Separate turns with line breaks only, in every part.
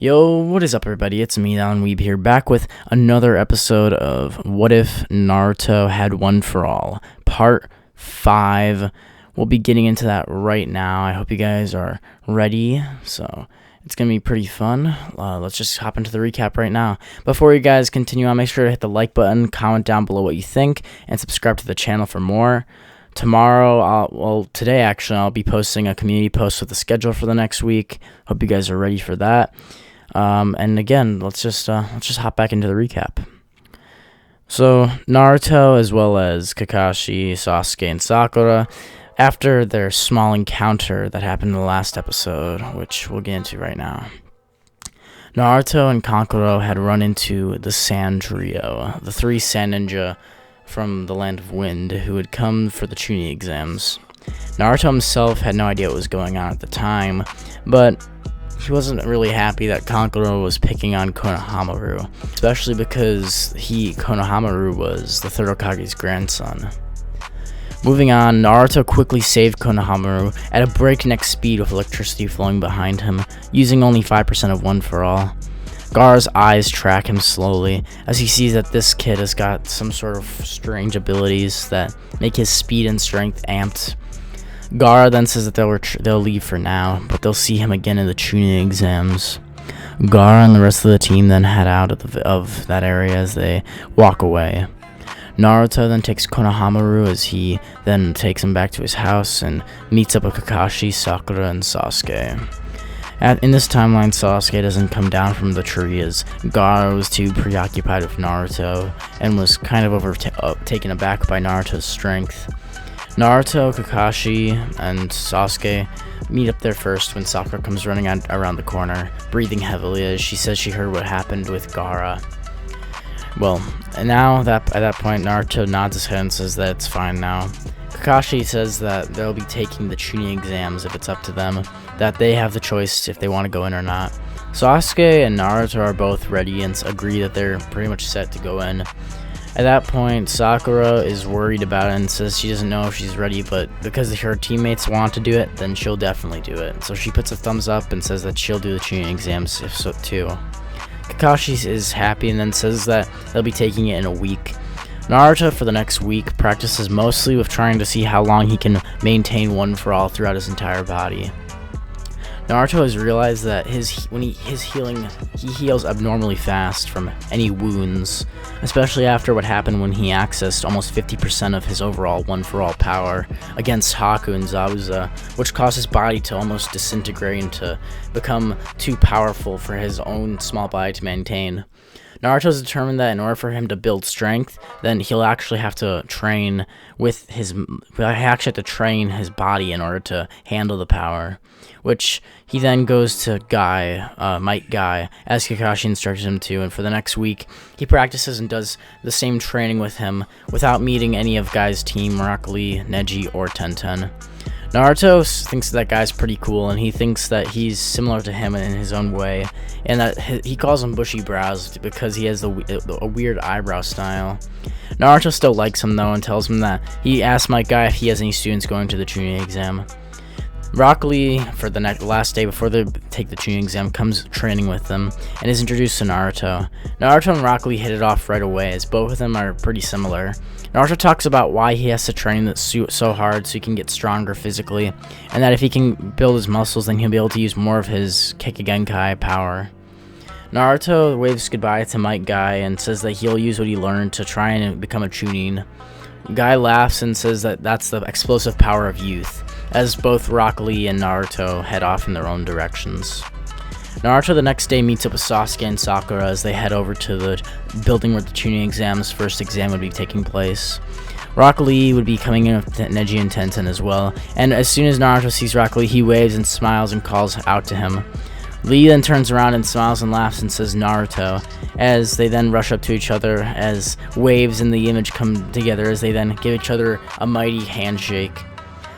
Yo, what is up, everybody? It's me, Alan Weeb here, back with another episode of What If Naruto Had One for All, Part 5. We'll be getting into that right now. I hope you guys are ready, so it's going to be pretty fun. Let's just hop into the recap right now. Before you guys continue on, make sure to hit the like button, comment down below what you think, and subscribe to the channel for more. Today actually, I'll be posting a community post with the schedule for the next week. Hope you guys are ready for that. And again, let's just hop back into the recap. So Naruto, as well as Kakashi, Sasuke, and Sakura, after their small encounter that happened in the last episode, which we'll get into right now, Naruto and Kankuro had run into the Sand Trio, the three Sand Ninja from the Land of Wind, who had come for the Chunin exams. Naruto himself had no idea what was going on at the time, but he wasn't really happy that Kankuro was picking on Konohamaru, especially because Konohamaru was the third Hokage's grandson. Moving on, Naruto quickly saved Konohamaru at a breakneck speed with electricity flowing behind him, using only 5% of One for All. Gaara's eyes track him slowly as he sees that this kid has got some sort of strange abilities that make his speed and strength amped. Gaara then says that they'll leave for now, but they'll see him again in the Chunin exams. Gaara and the rest of the team then head out of that area as they walk away. Naruto then takes Konohamaru as he then takes him back to his house and meets up with Kakashi, Sakura, and Sasuke. In this timeline, Sasuke doesn't come down from the tree as Gaara was too preoccupied with Naruto and was kind of taken aback by Naruto's strength. Naruto, Kakashi, and Sasuke meet up there first when Sakura comes running around the corner, breathing heavily as she says she heard what happened with Gaara. Well, and now at that point, Naruto nods his head and says that it's fine now. Kakashi says that they'll be taking the Chunin exams if it's up to them, that they have the choice if they want to go in or not. Sasuke and Naruto are both ready and agree that they're pretty much set to go in. At that point, Sakura is worried about it and says she doesn't know if she's ready, but because her teammates want to do it, then she'll definitely do it. So she puts a thumbs up and says that she'll do the Chunin exams if so too. Kakashi is happy and then says that they'll be taking it in a week. Naruto, for the next week, practices mostly with trying to see how long he can maintain One for All throughout his entire body. Naruto has realized that he heals abnormally fast from any wounds, especially after what happened when he accessed almost 50% of his overall One for All power against Haku and Zabuza, which caused his body to almost disintegrate and to become too powerful for his own small body to maintain. Naruto's determined that in order for him to build strength, then he'll actually have to train his body in order to handle the power, which he then goes to Might Guy, as Kakashi instructed him to, and for the next week, he practices and does the same training with him without meeting any of Guy's team, Rock Lee, Neji, or Tenten. Naruto thinks that guy's pretty cool, and he thinks that he's similar to him in his own way, and that he calls him bushy brows because he has a weird eyebrow style. Naruto still likes him though and tells him that he asked Might Guy if he has any students going to the Chunin exam. Rock Lee, for the last day before they take the Chunin exam, comes training with them and is introduced to Naruto. Naruto and Rock Lee hit it off right away as both of them are pretty similar. Naruto talks about why he has to train so hard so he can get stronger physically, and that if he can build his muscles, then he'll be able to use more of his Kekigenkai power. Naruto waves goodbye to Might Guy and says that he'll use what he learned to try and become a Chunin. Guy laughs and says that that's the explosive power of youth, as both Rock Lee and Naruto head off in their own directions. Naruto the next day meets up with Sasuke and Sakura as they head over to the building where the Chunin exam's first exam would be taking place. Rock Lee would be coming in with Neji and Tenten as well, and as soon as Naruto sees Rock Lee, he waves and smiles and calls out to him. Lee then turns around and smiles and laughs and says Naruto, as they then rush up to each other as waves in the image come together as they then give each other a mighty handshake.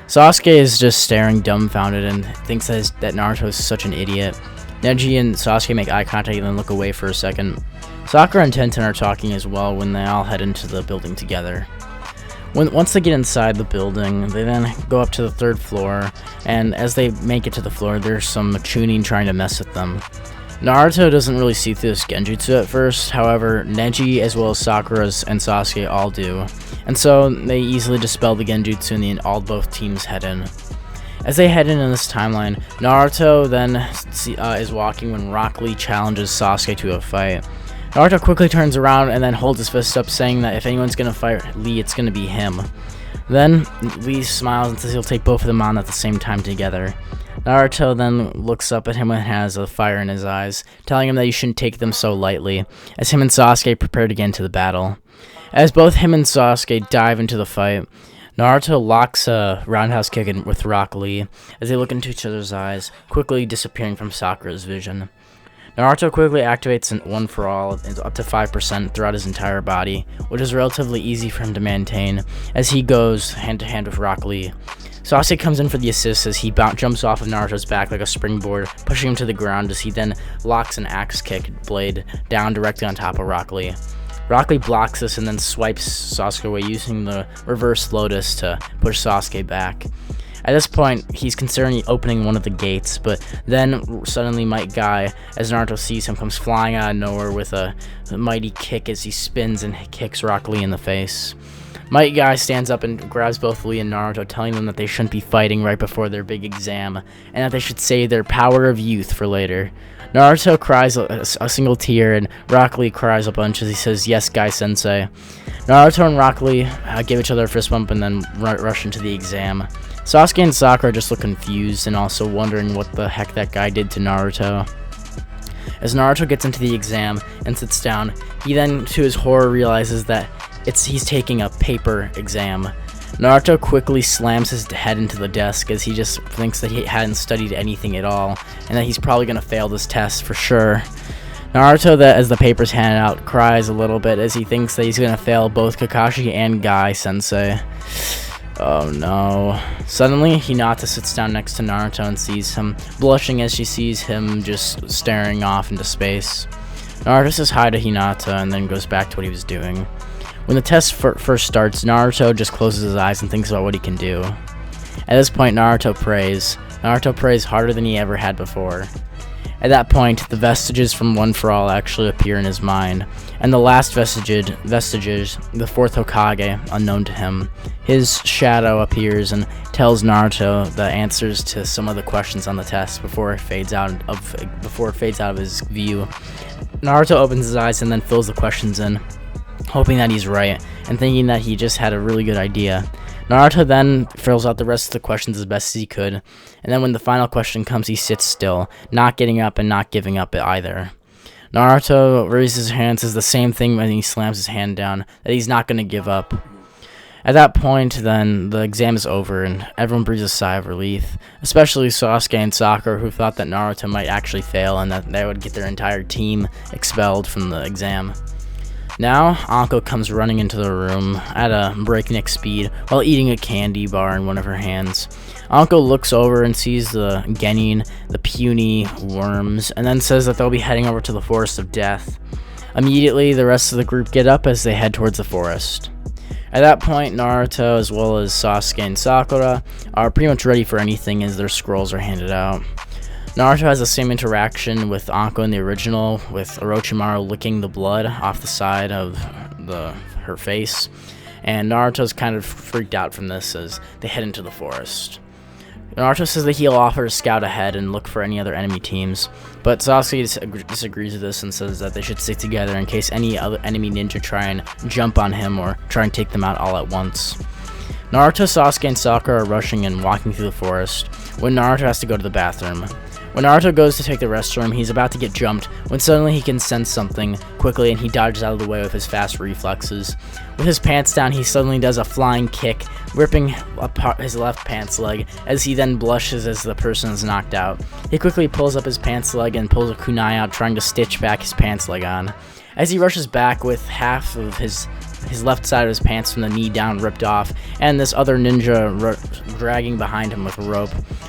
Sasuke is just staring dumbfounded and thinks that Naruto is such an idiot. Neji and Sasuke make eye contact and then look away for a second. Sakura and Tenten are talking as well when they all head into the building together. Once they get inside the building, they then go up to the third floor, and as they make it to the floor, there's some Chunin trying to mess with them. Naruto doesn't really see through this genjutsu at first, however, Neji as well as Sakura and Sasuke all do, and so they easily dispel the genjutsu and all both teams head in. As they head in this timeline, Naruto then is walking when Rock Lee challenges Sasuke to a fight. Naruto quickly turns around and then holds his fist up, saying that if anyone's gonna fight Lee, it's gonna be him. Then Lee smiles and says he'll take both of them on at the same time together. Naruto then looks up at him and has a fire in his eyes, telling him that you shouldn't take them so lightly, as him and Sasuke prepare to get into the battle. As both him and Sasuke dive into the fight, Naruto locks a roundhouse kick in with Rock Lee as they look into each other's eyes, quickly disappearing from Sakura's vision. Naruto quickly activates One For All up to 5% throughout his entire body, which is relatively easy for him to maintain, as he goes hand-to-hand with Rock Lee. Sasuke comes in for the assist as he jumps off of Naruto's back like a springboard, pushing him to the ground as he then locks an axe kick blade down directly on top of Rock Lee. Rock Lee blocks this and then swipes Sasuke away using the reverse lotus to push Sasuke back. At this point, he's considering opening one of the gates, but then suddenly Might Guy, as Naruto sees him, comes flying out of nowhere with a mighty kick as he spins and kicks Rock Lee in the face. Might Guy stands up and grabs both Lee and Naruto, telling them that they shouldn't be fighting right before their big exam, and that they should save their power of youth for later. Naruto cries a single tear, and Rock Lee cries a bunch as he says, "Yes, Guy-sensei." Naruto and Rock Lee give each other a fist bump and then rush into the exam. Sasuke and Sakura just look confused and also wondering what the heck that guy did to Naruto. As Naruto gets into the exam and sits down, he then, to his horror, realizes that he's taking a paper exam. Naruto quickly slams his head into the desk as he just thinks that he hadn't studied anything at all and that he's probably going to fail this test for sure. Naruto, as the paper's handed out, cries a little bit as he thinks that he's going to fail both Kakashi and Guy-sensei. Oh no. Suddenly, Hinata sits down next to Naruto and sees him, blushing as she sees him just staring off into space. Naruto says hi to Hinata and then goes back to what he was doing. When the test first starts, Naruto just closes his eyes and thinks about what he can do. At this point, Naruto prays. Naruto prays harder than he ever had before. At that point, the vestiges from One For All actually appear in his mind, and the last vestiges, the fourth Hokage, unknown to him, his shadow appears and tells Naruto the answers to some of the questions on the test before it fades out of his view. Naruto opens his eyes and then fills the questions in, hoping that he's right and thinking that he just had a really good idea. Naruto then fills out the rest of the questions as best as he could, and then when the final question comes, he sits still, not getting up and not giving up either. Naruto raises his hand, says the same thing when he slams his hand down, that he's not going to give up. At that point, then, the exam is over, and everyone breathes a sigh of relief, especially Sasuke and Sakura, who thought that Naruto might actually fail and that they would get their entire team expelled from the exam. Now, Anko comes running into the room at a breakneck speed while eating a candy bar in one of her hands. Anko looks over and sees the Genin, the puny worms, and then says that they'll be heading over to the Forest of Death. Immediately, the rest of the group get up as they head towards the forest. At that point, Naruto, as well as Sasuke and Sakura, are pretty much ready for anything as their scrolls are handed out. Naruto has the same interaction with Anko in the original, with Orochimaru licking the blood off the side of her face, and Naruto's kind of freaked out from this as they head into the forest. Naruto says that he'll offer to scout ahead and look for any other enemy teams, but Sasuke disagrees with this and says that they should stick together in case any other enemy ninja try and jump on him or try and take them out all at once. Naruto, Sasuke, and Sakura are rushing and walking through the forest when Naruto has to go to the bathroom. When Naruto goes to take the restroom, he's about to get jumped when suddenly he can sense something quickly and he dodges out of the way with his fast reflexes. With his pants down, he suddenly does a flying kick, ripping apart his left pants leg as he then blushes as the person is knocked out. He quickly pulls up his pants leg and pulls a kunai out, trying to stitch back his pants leg on. As he rushes back with half of his left side of his pants from the knee down ripped off, and this other ninja dragging behind him with a rope,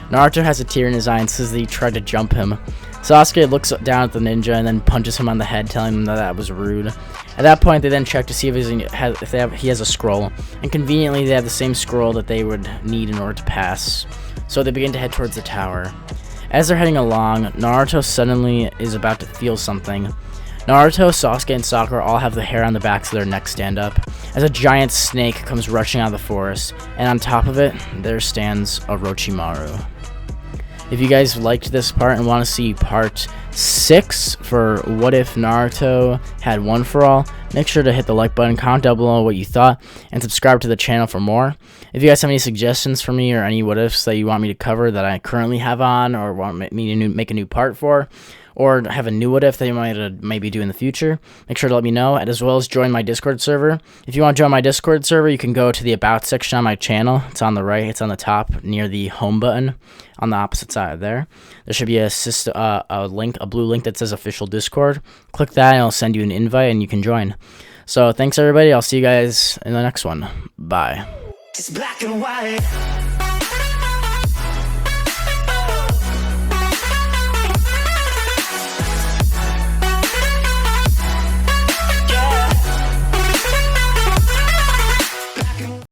Naruto has a tear in his eye and says that he tried to jump him. Sasuke looks down at the ninja and then punches him on the head, telling him that was rude. At that point, they then check to see if he has a scroll, and conveniently they have the same scroll that they would need in order to pass. So they begin to head towards the tower. As they're heading along, Naruto suddenly is about to feel something. Naruto, Sasuke, and Sakura all have the hair on the backs of their necks stand up, as a giant snake comes rushing out of the forest, and on top of it, there stands Orochimaru. If you guys liked this part and want to see part 6 for What If Naruto Had One For All, make sure to hit the like button, comment down below what you thought, and subscribe to the channel for more. If you guys have any suggestions for me or any what ifs that you want me to cover that I currently have on or want me to make a new part for, or have a new what if that you might maybe do in the future, make sure to let me know, and as well as join my Discord server. If you want to join my Discord server, you can go to the About section on my channel. It's on the right, it's on the top near the home button on the opposite side there. There should be a blue link that says official Discord. Click that and it'll send you an invite and you can join. So thanks everybody, I'll see you guys in the next one. Bye.
It's black and white.